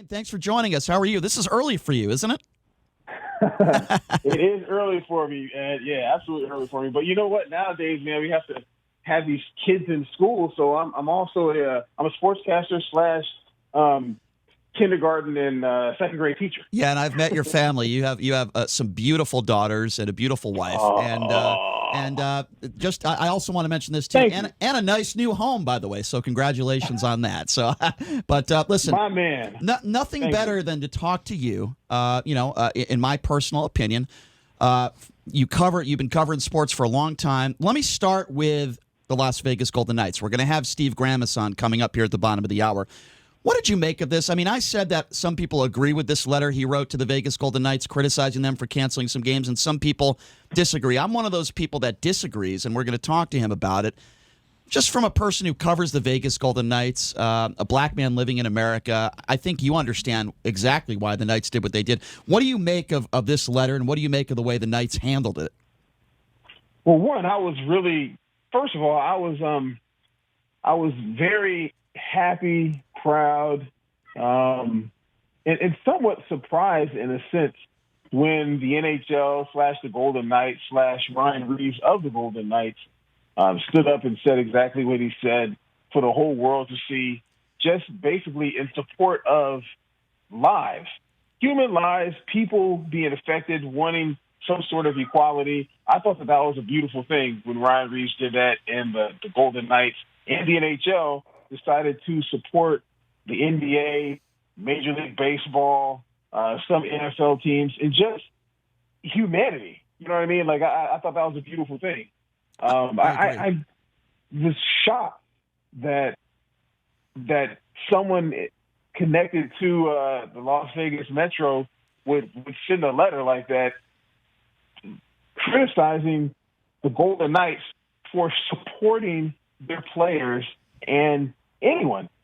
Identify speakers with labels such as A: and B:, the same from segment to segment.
A: Bryan, thanks for joining us. How are you? This is early for you, isn't it?
B: It is early for me, and yeah, absolutely early for me. But you know what? Nowadays, man, we have to have these kids in school. So I'm also I'm a sportscaster slash kindergarten and second grade teacher.
A: Yeah, and I've met your family. You have some beautiful daughters and a beautiful wife, just I also want to mention this too, and a nice new home, by the way. So congratulations on that. So, but listen,
B: my man,
A: nothing better than to talk to you. In my personal opinion, you've been covering sports for a long time. Let me start with the Las Vegas Golden Knights. We're going to have Steve Grammas on coming up here at the bottom of the hour. What did you make of this? I mean, I said that some people agree with this letter he wrote to the Vegas Golden Knights criticizing them for canceling some games, and some people disagree. I'm one of those people that disagrees, and we're going to talk to him about it. Just from a person who covers the Vegas Golden Knights, a black man living in America, I think you understand exactly why the Knights did what they did. What do you make of this letter, and what do you make of the way the Knights handled it?
B: Well, one, first of all, I was very happy, proud, and somewhat surprised in a sense when the NHL / the Golden Knights / Ryan Reeves of the Golden Knights stood up and said exactly what he said for the whole world to see, just basically in support of lives, human lives, people being affected, wanting some sort of equality. I thought that was a beautiful thing when Ryan Reeves did that, and the Golden Knights and the NHL decided to support the NBA, Major League Baseball, some NFL teams, and just humanity. You know what I mean? Like, I thought that was a beautiful thing. I was shocked that someone connected to the Las Vegas Metro would send a letter like that criticizing the Knights for supporting their players and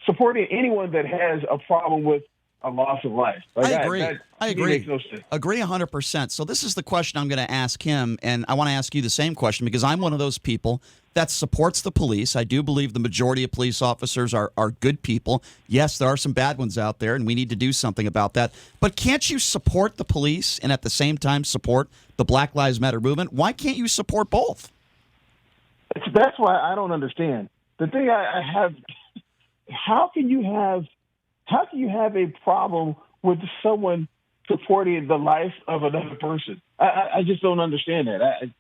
B: supporting anyone that has a problem with a loss of life. Like
A: I agree.
B: Makes no sense.
A: Agree 100%. So this is the question I'm going to ask him, and I want to ask you the same question because I'm one of those people that supports the police. I do believe the majority of police officers are good people. Yes, there are some bad ones out there, and we need to do something about that. But can't you support the police and at the same time support the Black Lives Matter movement? Why can't you support both?
B: That's why I don't understand. The thing I have, how can you have a problem with someone supporting the life of another person? I just don't understand that.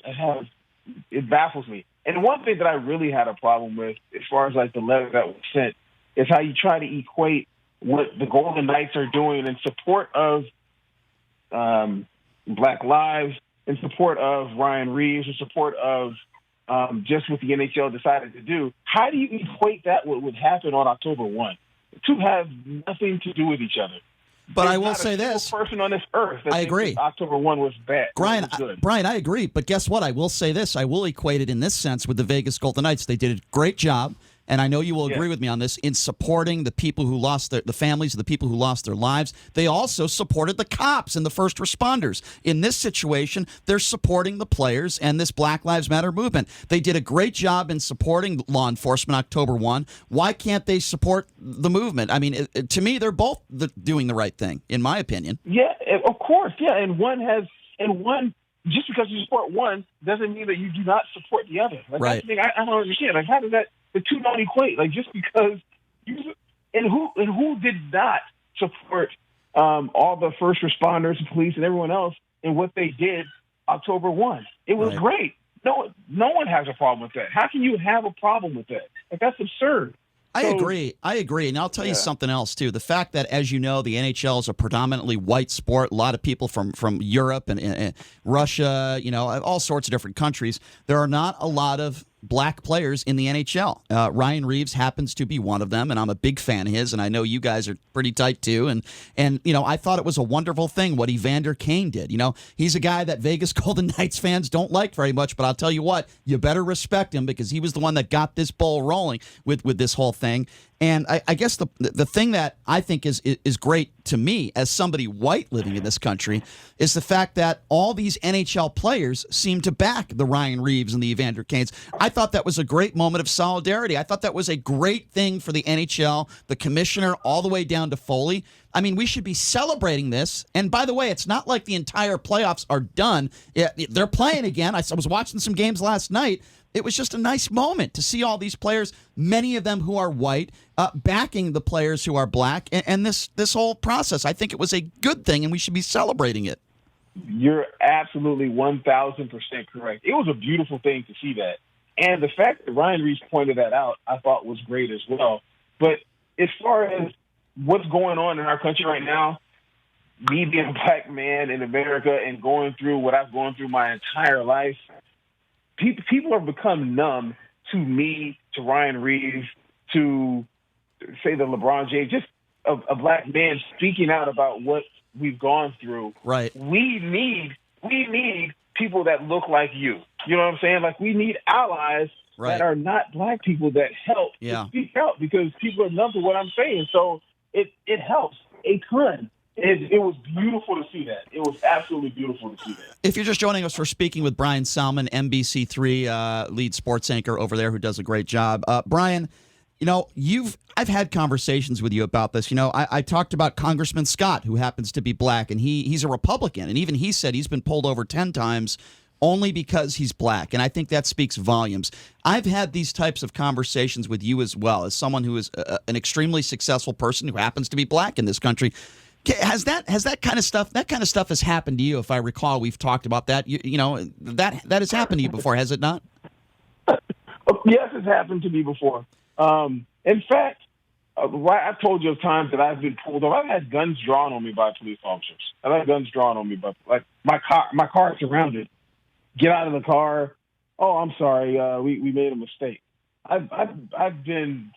B: It baffles me. And one thing that I really had a problem with, as far as like the letter that was sent, is how you try to equate what the Golden Knights are doing in support of Black lives, in support of Ryan Reeves, in support of just what the NHL decided to do. How do you equate that with what would happen on October 1? Two have nothing to do with each other.
A: But I will say this.
B: Person on this earth that
A: I agree.
B: October 1 was bad.
A: Bryan, I agree. But guess what? I will say this. I will equate it in this sense with the Vegas Golden Knights. They did a great job. And I know you will agree with me on this, in supporting the people who lost the families of the people who lost their lives. They also supported the cops and the first responders. In this situation, they're supporting the players and this Black Lives Matter movement. They did a great job in supporting law enforcement October 1. Why can't they support the movement? I mean, to me, they're both doing the right thing, in my opinion.
B: Yeah, of course. Yeah, and one, just because you support one doesn't mean that you do not support the other. Like,
A: right.
B: That's the thing I don't understand. Like, how does that? The two don't equate. Like, just because who did not support all the first responders, police, and everyone else in what they did October 1? It was great. No one has a problem with that. How can you have a problem with that? Like, that's absurd.
A: I agree. And I'll tell you something else, too. The fact that, as you know, the NHL is a predominantly white sport, a lot of people from Europe and Russia, all sorts of different countries, there are not a lot of black players in the NHL. Ryan Reeves happens to be one of them, and I'm a big fan of his, and I know you guys are pretty tight, too. And I thought it was a wonderful thing what Evander Kane did. He's a guy that Vegas Golden Knights fans don't like very much, but I'll tell you what, you better respect him because he was the one that got this ball rolling with this whole thing. And I guess the thing that I think is great to me as somebody white living in this country is the fact that all these NHL players seem to back the Ryan Reeves and the Evander Kanes. I thought that was a great moment of solidarity. I thought that was a great thing for the NHL, the commissioner, all the way down to Foley. I mean, we should be celebrating this. And by the way, it's not like the entire playoffs are done. They're playing again. I was watching some games last night. It was just a nice moment to see all these players, many of them who are white, backing the players who are black, and this whole process. I think it was a good thing, and we should be celebrating it.
B: You're absolutely 1,000% correct. It was a beautiful thing to see that. And the fact that Ryan Reese pointed that out, I thought was great as well. But as far as what's going on in our country right now, me being a black man in America and going through what I've gone through my entire life, people have become numb to me, to Ryan Reeves, to say the LeBron James, just a black man speaking out about what we've gone through.
A: Right.
B: We need people that look like you. You know what I'm saying? Like, we need allies that are not black people that help to speak out, because people are numb to what I'm saying. So it helps a ton. It was beautiful to see that. It was absolutely beautiful to see that.
A: If you're just joining us, we're speaking with Bryan Salmond, NBC3 lead sports anchor over there, who does a great job. Bryan, you know, I've had conversations with you about this. You know, I talked about Congressman Scott, who happens to be black, and he's a Republican, and even he said he's been pulled over 10 times only because he's black, and I think that speaks volumes. I've had these types of conversations with you as well, as someone who is an extremely successful person who happens to be black in this country. Has that kind of stuff has happened to you? If I recall, we've talked about that. You know, that has happened to you before, has it not?
B: Yes, it's happened to me before. In fact, I've told you of times that I've been pulled over. I've had guns drawn on me by police officers. I've had guns drawn on me by, like, my car is surrounded. Get out of the car. Oh, I'm sorry. We made a mistake. I've been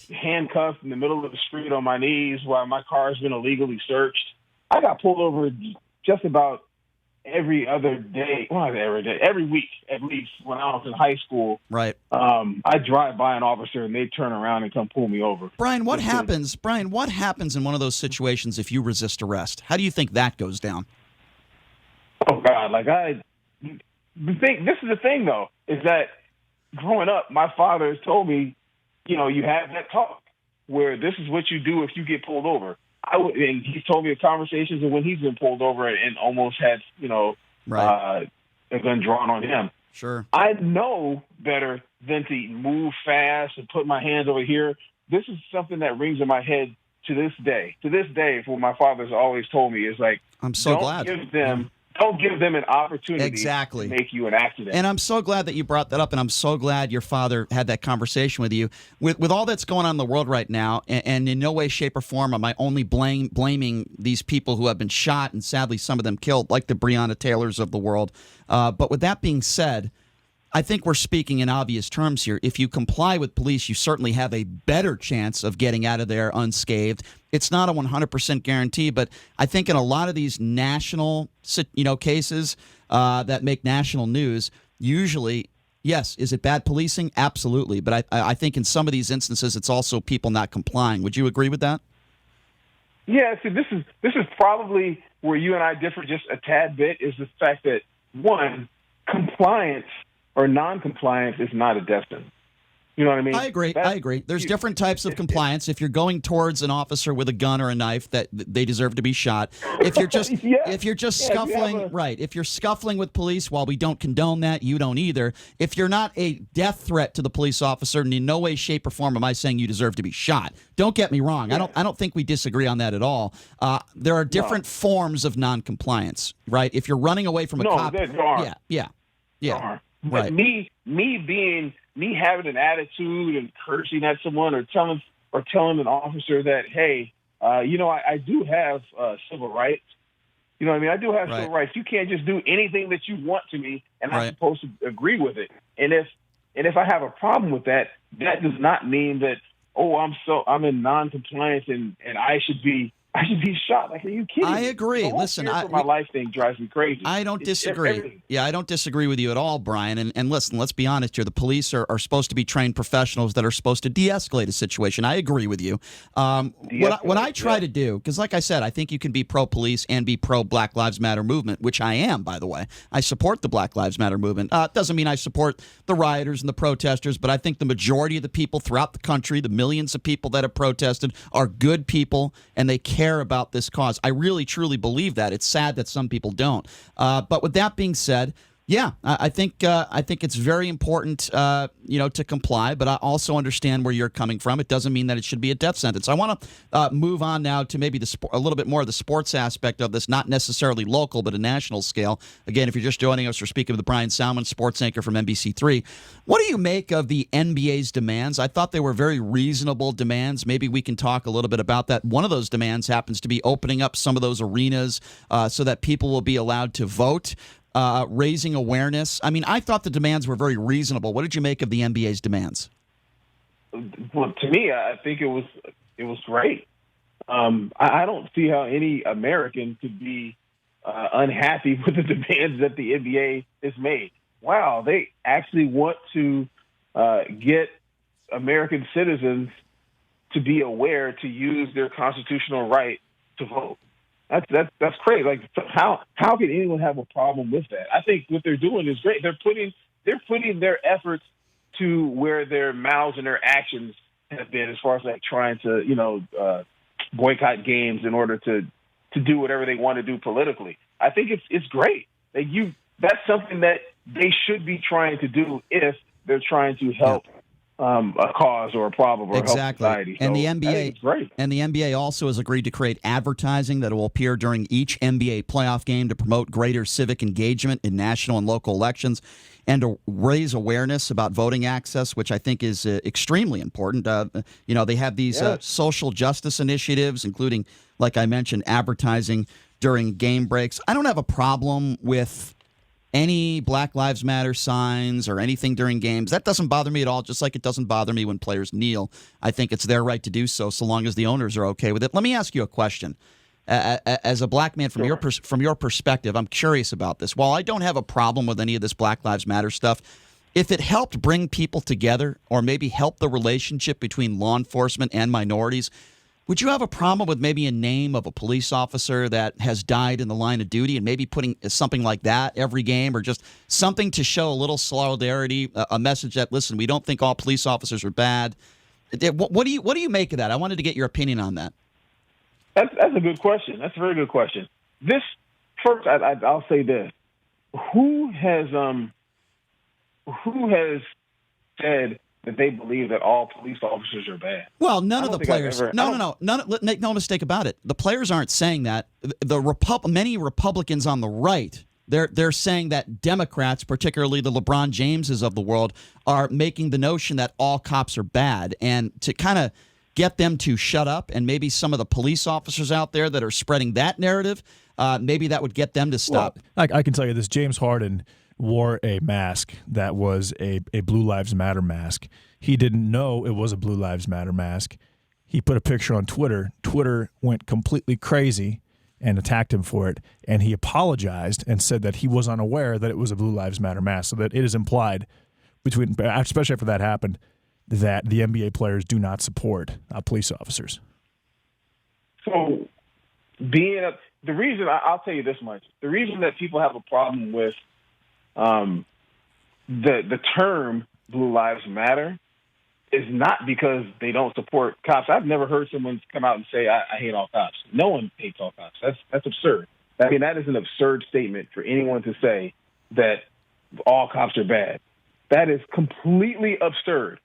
B: handcuffed in the middle of the street on my knees while my car's been illegally searched. I got pulled over just about every other day. Well, not every day, every week at least. When I was in high school,
A: right?
B: I drive by an officer and they turn around and come pull me over.
A: Bryan, what happens? Bryan, what happens in one of those situations if you resist arrest? How do you think that goes down?
B: Oh God, this is the thing though, is that growing up, my father has told me, you know, you have that talk where this is what you do if you get pulled over. And he's told me of conversations of when he's been pulled over and almost had, you know, a gun drawn on him.
A: Sure.
B: I know better than to move fast and put my hands over here. This is something that rings in my head to this day. To this day, what my father's always told me is like,
A: I'm so glad.
B: Don't give them an opportunity
A: to
B: make you an accident.
A: And I'm so glad that you brought that up, and I'm so glad your father had that conversation with you. With all that's going on in the world right now, and in no way, shape, or form am I only blaming these people who have been shot and sadly some of them killed, like the Breonna Taylors of the world. But with that being said, I think we're speaking in obvious terms here. If you comply with police, you certainly have a better chance of getting out of there unscathed. It's not a 100% guarantee, but I think in a lot of these national, cases that make national news, usually, yes, is it bad policing? Absolutely. But I think in some of these instances, it's also people not complying. Would you agree with that?
B: Yeah. See, this is probably where you and I differ just a tad bit. Is the fact that, one, compliance or non-compliance is not a death sentence. You know what I mean?
A: I agree. There's different types of compliance. If you're going towards an officer with a gun or a knife, that they deserve to be shot. If you're just scuffling, if you're scuffling with police, while we don't condone that, you don't either. If you're not a death threat to the police officer, in no way, shape, or form am I saying you deserve to be shot. Don't get me wrong. Yeah. I don't think we disagree on that at all. There are different forms of non-compliance, right? If you're running away from a cop, yeah.
B: But me having an attitude and cursing at someone or telling an officer that, hey, I do have civil rights. You know what I mean? I do have civil rights. You can't just do anything that you want to me, and I'm supposed to agree with it. And if I have a problem with that, that does not mean that, I'm in non-compliance and I should be shot. Like, are you kidding?
A: I agree. Listen,
B: my life thing drives me crazy.
A: I don't disagree. I don't disagree with you at all, Bryan. And listen, let's be honest here. The police are supposed to be trained professionals that are supposed to de-escalate a situation. I agree with you. What I try to do, because like I said, I think you can be pro-police and be pro-Black Lives Matter movement, which I am, by the way. I support the Black Lives Matter movement. Doesn't mean I support the rioters and the protesters, but I think the majority of the people throughout the country, the millions of people that have protested, are good people, and they care care about this cause. I really, truly believe that. It's sad that some people don't. But with that being said, yeah, I think it's very important, to comply. But I also understand where you're coming from. It doesn't mean that it should be a death sentence. I want to move on now to maybe a little bit more of the sports aspect of this, not necessarily local, but a national scale. Again, if you're just joining us, we're speaking with Bryan Salmond, sports anchor from NBC3. What do you make of the NBA's demands? I thought they were very reasonable demands. Maybe we can talk a little bit about that. One of those demands happens to be opening up some of those arenas so that people will be allowed to vote. Raising awareness. I mean, I thought the demands were very reasonable. What did you make of the NBA's demands?
B: Well, to me, I think it was great. I don't see how any American could be unhappy with the demands that the NBA has made. Wow, they actually want to get American citizens to be aware to use their constitutional right to vote. That's crazy. Like, how can anyone have a problem with that? I think what they're doing is great. They're putting their efforts to where their mouths and their actions have been, as far as like trying to boycott games in order to do whatever they want to do politically. I think it's great. That's something that they should be trying to do if they're trying to help. A cause or a problem or
A: exactly.
B: help society.
A: And
B: so
A: the NBA,
B: great.
A: And the NBA also has agreed to create advertising that will appear during each NBA playoff game to promote greater civic engagement in national and local elections, and to raise awareness about voting access, which I think is extremely important. They have these social justice initiatives, including, like I mentioned, advertising during game breaks. I don't have a problem with any Black Lives Matter signs or anything during games. That doesn't bother me at all, just like it doesn't bother me when players kneel. I think it's their right to do so long as the owners are okay with it. Let me ask you a question. As a black man, from your perspective, I'm curious about this. While I don't have a problem with any of this Black Lives Matter stuff, if it helped bring people together or maybe help the relationship between law enforcement and minorities, would you have a problem with maybe a name of a police officer that has died in the line of duty and maybe putting something like that every game, or just something to show a little solidarity, a message that, listen, we don't think all police officers are bad? What do you make of that? I wanted to get your opinion on that.
B: That's a good question. That's a very good question. I'll say this: who has said that they believe that all police officers are bad?
A: Well, none of the players. Make no mistake about it. The players aren't saying that. Many Republicans on the right, they're saying that Democrats, particularly the LeBron Jameses of the world, are making the notion that all cops are bad, and to kind of get them to shut up, and maybe some of the police officers out there that are spreading that narrative, maybe that would get them to stop.
C: Well, I can tell you this: James Harden wore a mask that was a Blue Lives Matter mask. He didn't know it was a Blue Lives Matter mask. He put a picture on Twitter. Twitter went completely crazy and attacked him for it, and he apologized and said that he was unaware that it was a Blue Lives Matter mask, so that it is implied, especially after that happened, that the NBA players do not support police officers.
B: So the reason, I'll tell you this much, the reason that people have a problem with the term Blue Lives Matter is not because they don't support cops. I've never heard someone come out and say, I hate all cops. No one hates all cops. That's absurd. I mean, that is an absurd statement for anyone to say that all cops are bad. That is completely absurd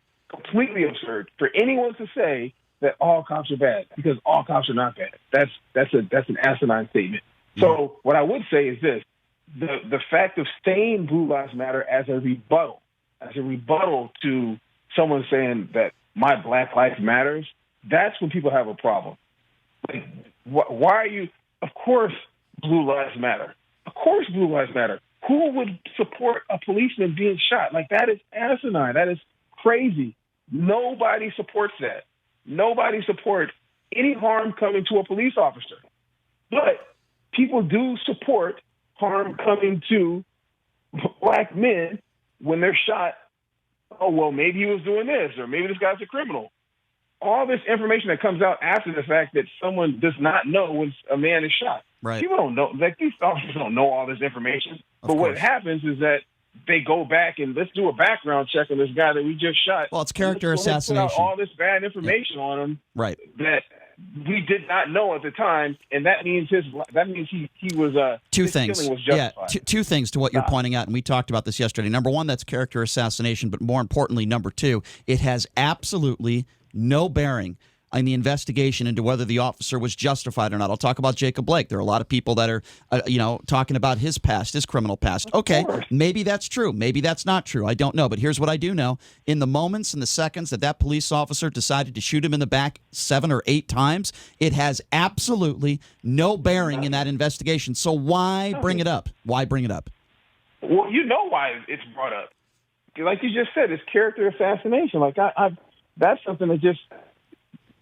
B: for anyone to say that all cops are bad, because all cops are not bad. That's an asinine statement. So what I would say is this: the fact of saying Blue Lives Matter as a rebuttal to someone saying that my Black life matters, that's when people have a problem. Like, why are you? Of course, Blue Lives Matter. Of course, Blue Lives Matter. Who would support a policeman being shot? Like, that is asinine. That is crazy. Nobody supports that. Nobody supports any harm coming to a police officer. But people do support harm coming to black men when they're shot. Oh, well, maybe he was doing this, or maybe this guy's a criminal. All this information that comes out after the fact that someone does not know when a man is shot.
A: Right.
B: People don't know. Like, these officers don't know all this information. But what happens is that they go back and let's do a background check on this guy that we just shot.
A: Well, it's character assassination.
B: Put out all this bad information on him.
A: Right.
B: we did not know at the time, and that means he was
A: two
B: his
A: things.
B: killing was justified.
A: Two things to what you're pointing out, and we talked about this yesterday. Number one, that's character assassination, but more importantly, number two, it has absolutely no bearing in the investigation into whether the officer was justified or not. I'll talk about Jacob Blake. There are a lot of people that are, talking about his past, his criminal past. Okay, maybe that's true. Maybe that's not true. I don't know. But here's what I do know. In the moments and the seconds that police officer decided to shoot him in the back 7 or 8 times, it has absolutely no bearing in that investigation. So why bring it up? Why bring it up?
B: Well, you know why it's brought up. Like you just said, it's character assassination. Like that's something that just...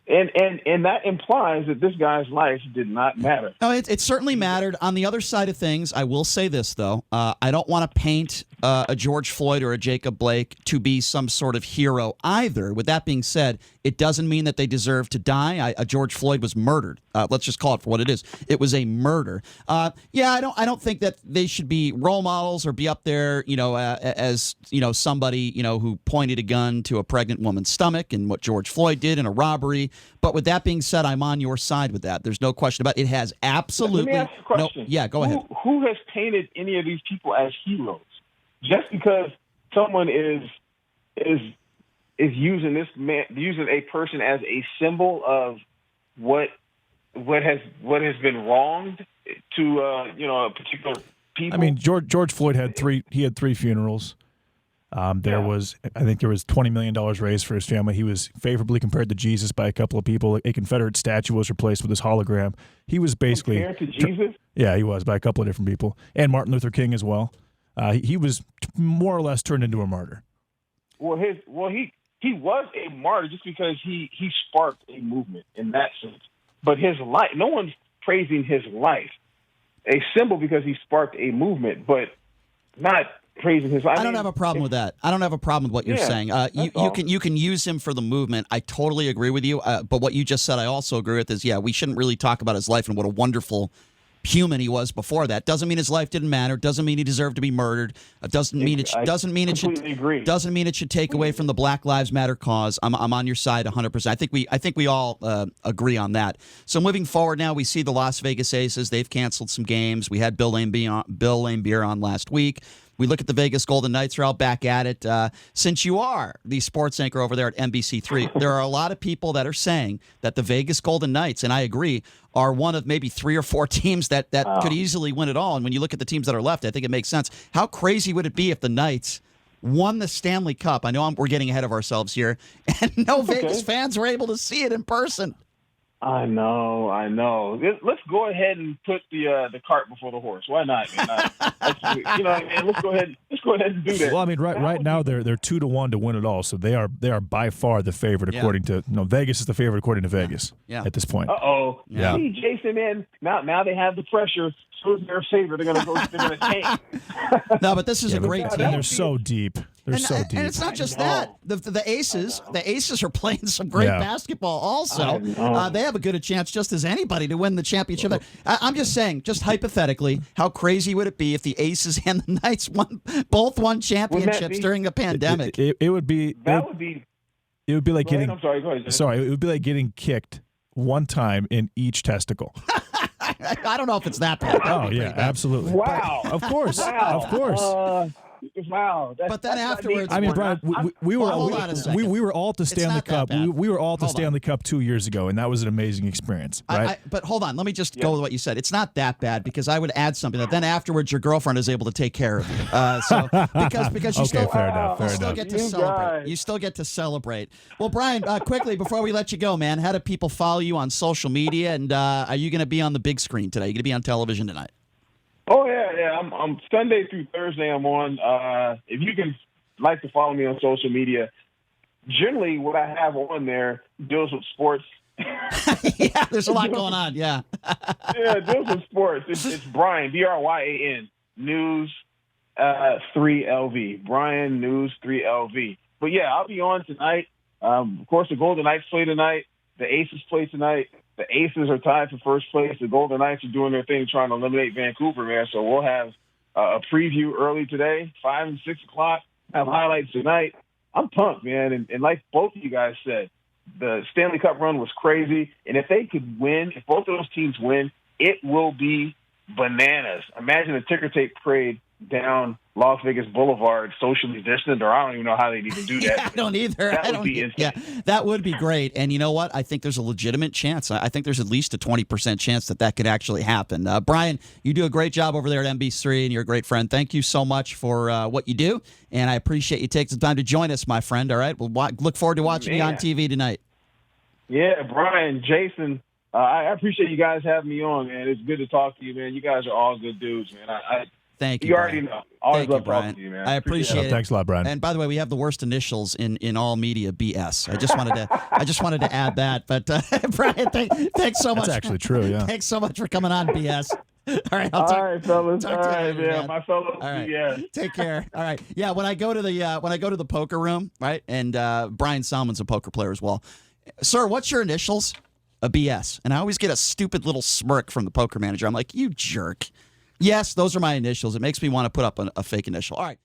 B: And that implies that this guy's life did not matter.
A: No, it certainly mattered. On the other side of things, I will say this, though. I don't want to paint a George Floyd or a Jacob Blake to be some sort of hero either. With that being said, it doesn't mean that they deserve to die. George Floyd was murdered. Let's just call it for what it is. It was a murder. I don't think that they should be role models or be up there, as somebody, who pointed a gun to a pregnant woman's stomach and what George Floyd did in a robbery. But with that being said, I'm on your side with that. There's no question about it. It has absolutely.
B: Let me ask you a question.
A: Go ahead.
B: Who has painted any of these people as heroes? Just because someone is using a person as a symbol of what has been wronged to a particular people.
C: I mean, George Floyd had three funerals. There was $20 million raised for his family. He was favorably compared to Jesus by a couple of people. A Confederate statue was replaced with his hologram. He was basically
B: compared to Jesus.
C: Yeah, he was by a couple of different people, and Martin Luther King as well. He was more or less turned into a martyr.
B: He was a martyr just because he sparked a movement in that sense. But his life, no one's praising his life. A symbol because he sparked a movement, but not praising his life.
A: I don't have a problem with that. I don't have a problem with what you're saying. You can use him for the movement. I totally agree with you. But what you just said, I also agree with. Is we shouldn't really talk about his life and what a wonderful human he was before that. Doesn't mean his life didn't matter. Doesn't mean he deserved to be murdered. Doesn't mean it should take away from the Black Lives Matter cause. I'm on your side 100%. I think we all agree on that. So moving forward now, we see the Las Vegas Aces. They've canceled some games. We had Bill Laimbeer on last week. We look at the Vegas Golden Knights are out back at it. Since you are the sports anchor over there at NBC3, there are a lot of people that are saying that the Vegas Golden Knights, and I agree, are one of maybe 3 or 4 teams that could easily win it all. And when you look at the teams that are left, I think it makes sense. How crazy would it be if the Knights won the Stanley Cup? I know we're getting ahead of ourselves here, and no Vegas fans were able to see it in person.
B: I know. Let's go ahead and put the cart before the horse. Why not? Let's go ahead and do that.
C: Well, I mean, right now they're 2-1 to win it all, so they are by far the favorite according to Vegas is the favorite according to Vegas at this point.
B: Yeah. See, Jason, man, now they have the pressure. So is their favorite. They're going to tank.
A: No, but this is a great team.
C: And they're so deep. And
A: it's not just that. The Aces are playing some great basketball also. They have a good chance just as anybody to win the championship. I'm just saying, just hypothetically, how crazy would it be if the Aces and the Knights both won championships during a pandemic?
C: It would be like getting.
B: I'm sorry. Go ahead.
C: Sorry, it would be like getting kicked one time in each testicle.
A: I don't know if it's that bad.
C: Oh yeah, absolutely.
B: Wow.
C: Of course.
B: Wow.
A: But then afterwards,
C: I mean, Brian, we were all at the Stanley Cup. We were all at the Stanley Cup 2 years ago, and that was an amazing experience, right?
A: But hold on, let me just go with what you said. It's not that bad because I would add something that then afterwards your girlfriend is able to take care of you. Because you
C: fair enough.
A: Get to celebrate. You still get to celebrate. Well, Brian, quickly before we let you go, man, how do people follow you on social media? And are you going to be on the big screen today? Are you going to be on television tonight?
B: Oh yeah. I'm Sunday through Thursday. I'm on. If you can like to follow me on social media, generally what I have on there deals with sports.
A: Yeah, there's a lot going on. Yeah.
B: It deals with sports. It's Bryan Bryan News 3LV. Bryan News 3LV. But yeah, I'll be on tonight. Of course, the Golden Knights play tonight. The Aces play tonight. The Aces are tied for first place. The Golden Knights are doing their thing trying to eliminate Vancouver, man. So we'll have a preview early today, 5 and 6 o'clock. Have highlights tonight. I'm pumped, man. And like both of you guys said, the Stanley Cup run was crazy, and if they could win, if both of those teams win, it will be bananas. Imagine a ticker tape parade down Las Vegas Boulevard, socially distant, or I don't even know how they'd even do that.
A: Yeah, I don't either.
B: That would be insane.
A: Yeah, that would be great. And you know what? I think there's a legitimate chance. I think there's at least a 20% chance that could actually happen. Bryan, you do a great job over there at NBC, and you're a great friend. Thank you so much for what you do, and I appreciate you taking some time to join us, my friend. All right, we'll look forward to watching you on TV tonight.
B: Yeah, Bryan, Jason, I appreciate you guys having me on, man. It's good to talk to you, man. You guys are all good dudes, man.
A: Thank you.
B: You
A: Bryan.
B: already know. Always
A: Thank you,
B: love
A: Bryan.
B: talking to you, man.
A: I appreciate it.
C: Thanks a lot, Bryan.
A: And by the way, we have the worst initials in all media, BS. I just wanted to add that. But Bryan, thanks so much.
C: That's actually true. Yeah.
A: Thanks so much for coming on, BS. All right,
B: All right, fellas. All right,
A: later,
B: man. My fellow BS.
A: Take care. All right. Yeah, when I go to the poker room, right, and Bryan Salmond's a poker player as well. Sir, what's your initials? A BS. And I always get a stupid little smirk from the poker manager. I'm like, you jerk. Yes, those are my initials. It makes me want to put up a fake initial. All right.